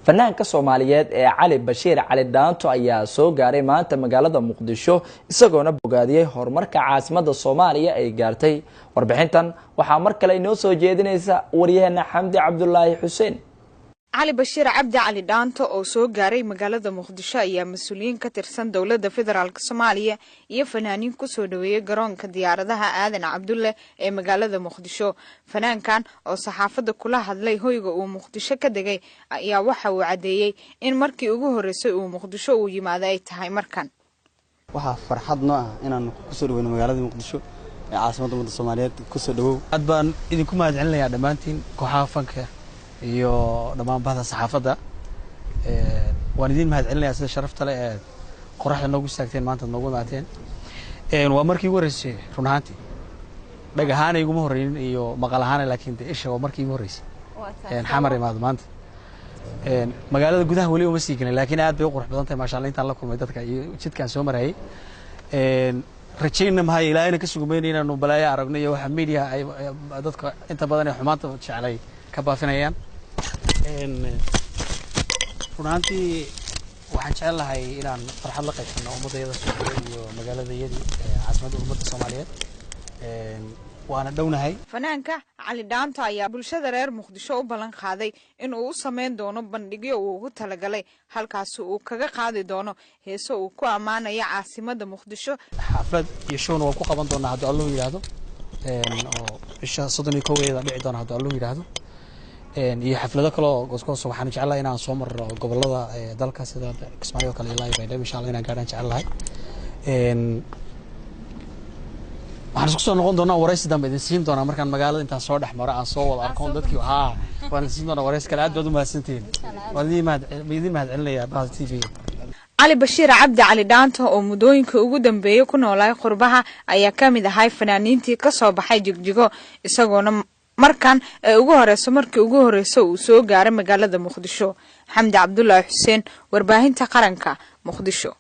fanaanka Soomaaliyeed ee Cali Bashiir Cali Dhaanto ayaa soo gaaray maanta magaalada Muqdisho isagoona bogaadiyay horumarka caasimadda Soomaaliya ay gaartay. Warbixintan waxaa mar kale inoo soo jeedinaysa wariyahana Xamdi Cabdullaahi Xuseen. علي بشير عبد علي دانتو oo soo gaaray magaalada Muqdisho ayaa mas'uuliyiin ka tirsan dawladda federaalka Soomaaliya iyo fanaaniin ku soo dhaweeyay garoonka diyaaradaha Aadan Cabdulle ee magaalada Muqdisho. Fanaankan oo saxaafadda kula hadlay hoyga uu Muqdisho ka degay ayaa waxa uu cadeeyay in markii ugu horeysay uu Muqdisho u yimaaday ay tahay markan. waxa farxad noo ah inaan ku soo dhaweeyno magaalada Muqdisho ee caasimadda Soomaaliyeed ku soo dhawow. aad baan idinku mahadcelinayaa dhamaantiin kooxaha fanka iyo dhamaan bahda saxaafadda waan idin mahadcelinayaa sida sharafta leh ee qoraxda noogu istaagteen maanta noogu maateen waa markii ugu horeysay run ahaantii dhagahaan iguma horreeynin iyo maqal ahaan laakiin isha waa markii ugu horeysay xamar imaado maanta magaalada gudaha wali uma sii galin laakiin aad bay u qurux badan tahay maasha Allah intaan la kulmay dadka iyo jidkaan soo marayay rajayna mahay ilaahayna ka sugumeynay inaanu balaayo aragno iyo waxa media ay dadka inta badan ay xumaanta jeclay ka baafinayaan runtii waxaan jecelahay inaan farxad la qaybsano ummadayada Soomaaliyeed iyo magaaladayada caasimadda ummadda Soomaaliyeed waana dhownahay. Fanaanka Cali Dhaanto ayaa bulshada reer Muqdisho u ballan qaaday in uu sameyn doono bandhigyo uu ugu talagalay halkaas uu kaga qaadi doono heeso uu ku amaanayo caasimadda Muqdisho. xaflad iyo show waa ku qaban doonaa haddii Allah yiraahdo oo bisha 31 dhici doona haddii Allah yiraahdo iyo xaflado kale oo goosgoos waxaan jecelahay inaan soo marro gobolada dalka sida Kismaayo kale ilaa Baydhabo insha Allah inaan gaaraan jecelahay waxaan isku soo noqon doonaa waraysi dambe idin siin doonaa markaan magaalada intaan soo dhex maro aan soo wada arkoon dadkii waan siin doonaa waraysi kale aad baad u mahadsantiin waan idin mahadcelinayaa Bahda TV. علي بشير عبد علي دانتو oo mudooyinka ugu dambeeyay ku noolay qurbaha ayaa kamid ahay fanaaniintii ka soo baxay jigjigo isagoona markan markii ugu horeyso uu soo gaaray magaalada Muqdisho. Xamdi Cabdullaahi Xuseen, warbaahinta qaranka, Muqdisho.